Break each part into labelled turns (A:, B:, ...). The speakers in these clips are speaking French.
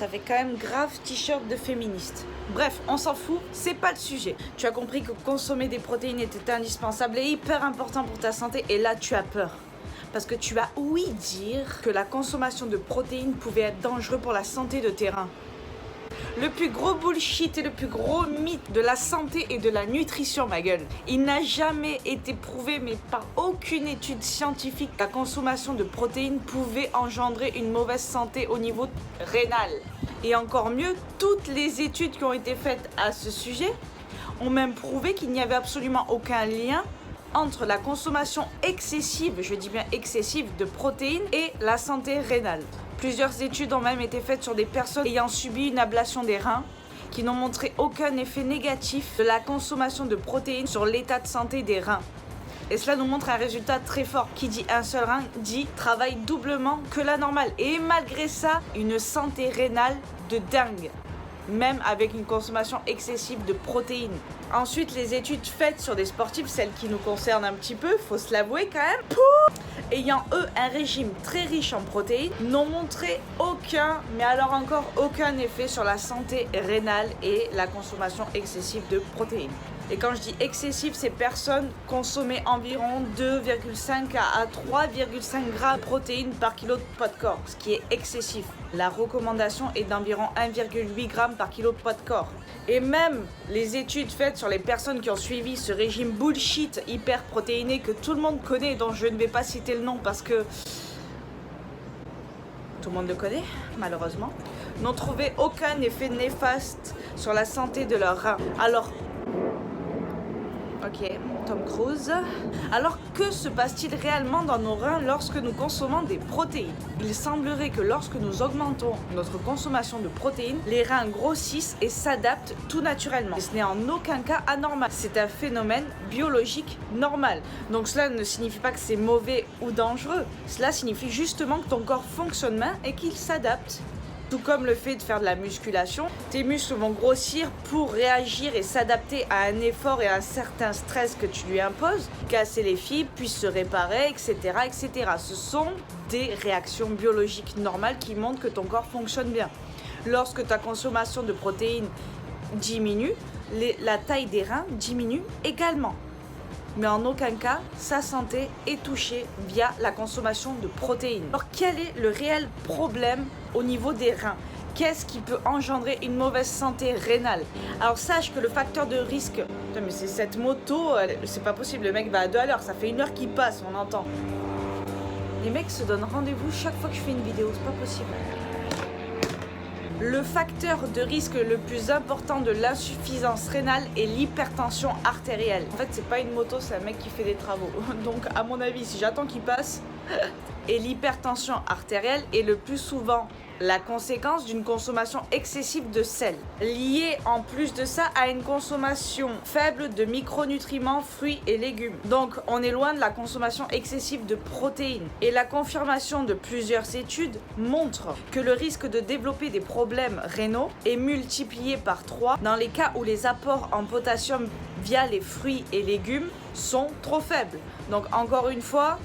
A: Ça fait quand même grave t-shirt de féministe. Bref, on s'en fout, c'est pas le sujet. Tu as compris que consommer des protéines était indispensable et hyper important pour ta santé, et là tu as peur. Parce que tu vas ouï dire que la consommation de protéines pouvait être dangereux pour la santé de tes reins. Le plus gros bullshit et le plus gros mythe de la santé et de la nutrition, ma gueule. Il n'a jamais été prouvé, mais par aucune étude scientifique, que la consommation de protéines pouvait engendrer une mauvaise santé au niveau rénal. Et encore mieux, toutes les études qui ont été faites à ce sujet ont même prouvé qu'il n'y avait absolument aucun lien entre la consommation excessive, je dis bien excessive, de protéines et la santé rénale. Plusieurs études ont même été faites sur des personnes ayant subi une ablation des reins qui n'ont montré aucun effet négatif de la consommation de protéines sur l'état de santé des reins. Et cela nous montre un résultat très fort. Qui dit un seul rein dit travaille doublement que la normale. Et malgré ça, une santé rénale de dingue. Même avec une consommation excessive de protéines. Ensuite, les études faites sur des sportifs, celles qui nous concernent un petit peu, faut se l'avouer quand même, ayant eux un régime très riche en protéines, n'ont montré aucun, mais alors encore aucun effet sur la santé rénale et la consommation excessive de protéines. Et quand je dis excessif, ces personnes consommaient environ 2,5 à 3,5 grammes de protéines par kilo de poids de corps, ce qui est excessif. La recommandation est d'environ 1,8 grammes par kilo de poids de corps. Et même les études faites sur les personnes qui ont suivi ce régime bullshit hyper protéiné que tout le monde connaît, dont je ne vais pas citer le nom parce que tout le monde le connaît, malheureusement, n'ont trouvé aucun effet néfaste sur la santé de leurs reins. Alors, ok, Tom Cruise. Alors, que se passe-t-il réellement dans nos reins lorsque nous consommons des protéines? Il semblerait que lorsque nous augmentons notre consommation de protéines, les reins grossissent et s'adaptent tout naturellement. Et ce n'est en aucun cas anormal. C'est un phénomène biologique normal. Donc cela ne signifie pas que c'est mauvais ou dangereux. Cela signifie justement que ton corps fonctionne bien et qu'il s'adapte. Tout comme le fait de faire de la musculation, tes muscles vont grossir pour réagir et s'adapter à un effort et à un certain stress que tu lui imposes, casser les fibres, puis se réparer, etc., etc. Ce sont des réactions biologiques normales qui montrent que ton corps fonctionne bien. Lorsque ta consommation de protéines diminue, la taille des reins diminue également. Mais en aucun cas, sa santé est touchée via la consommation de protéines. Alors quel est le réel problème au niveau des reins? Qu'est-ce qui peut engendrer une mauvaise santé rénale? Alors sache que le facteur de risque... Putain, mais c'est cette moto, c'est pas possible, le mec va à 2 à l'heure, ça fait 1 heure qu'il passe, on entend. Les mecs se donnent rendez-vous chaque fois que je fais une vidéo, c'est pas possible. Le facteur de risque le plus important de l'insuffisance rénale est l'hypertension artérielle. En fait, c'est pas une moto, c'est un mec qui fait des travaux. Donc, à mon avis, si j'attends qu'il passe... Et l'hypertension artérielle est le plus souvent la conséquence d'une consommation excessive de sel, liée en plus de ça à une consommation faible de micronutriments, fruits et légumes. Donc on est loin de la consommation excessive de protéines. Et la confirmation de plusieurs études montre que le risque de développer des problèmes rénaux est multiplié par 3 dans les cas où les apports en potassium via les fruits et légumes sont trop faibles. Donc encore une fois,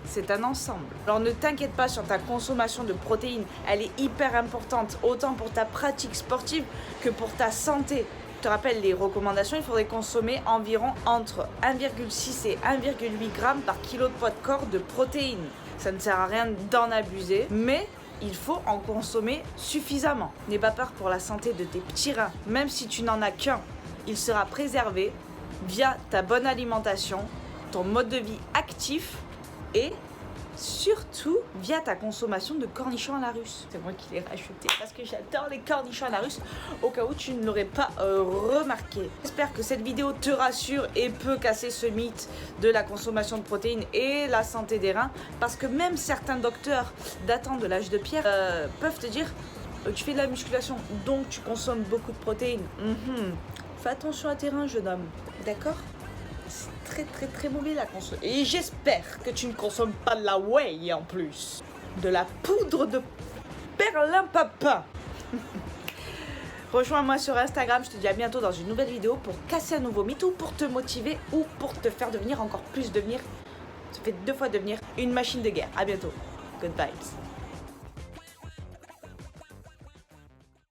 A: c'est un ensemble. Alors ne t'inquiète pas sur ta consommation de protéines, elle est hyper importante, autant pour ta pratique sportive que pour ta santé. Je te rappelle les recommandations, il faudrait consommer environ entre 1,6 et 1,8 grammes par kilo de poids de corps de protéines. Ça ne sert à rien d'en abuser, mais il faut en consommer suffisamment. N'aie pas peur pour la santé de tes petits reins, même si tu n'en as qu'un, il sera préservé via ta bonne alimentation, ton mode de vie actif, et surtout via ta consommation de cornichons à la russe. C'est moi qui l'ai rajouté parce que j'adore les cornichons à la russe, au cas où tu ne l'aurais pas remarqué. J'espère que cette vidéo te rassure et peut casser ce mythe de la consommation de protéines et la santé des reins, parce que même certains docteurs datant de l'âge de pierre peuvent te dire tu fais de la musculation donc tu consommes beaucoup de protéines. Fais attention à tes reins, jeune homme, d'accord? C'est très mauvais la consommation. Et j'espère que tu ne consommes pas de la whey en plus. De la poudre de perlimpinpin. Rejoins-moi sur Instagram, je te dis à bientôt dans une nouvelle vidéo pour casser un nouveau mythe ou pour te motiver ou pour te faire devenir encore plus ça fait 2 fois devenir une machine de guerre. À bientôt. Good vibes.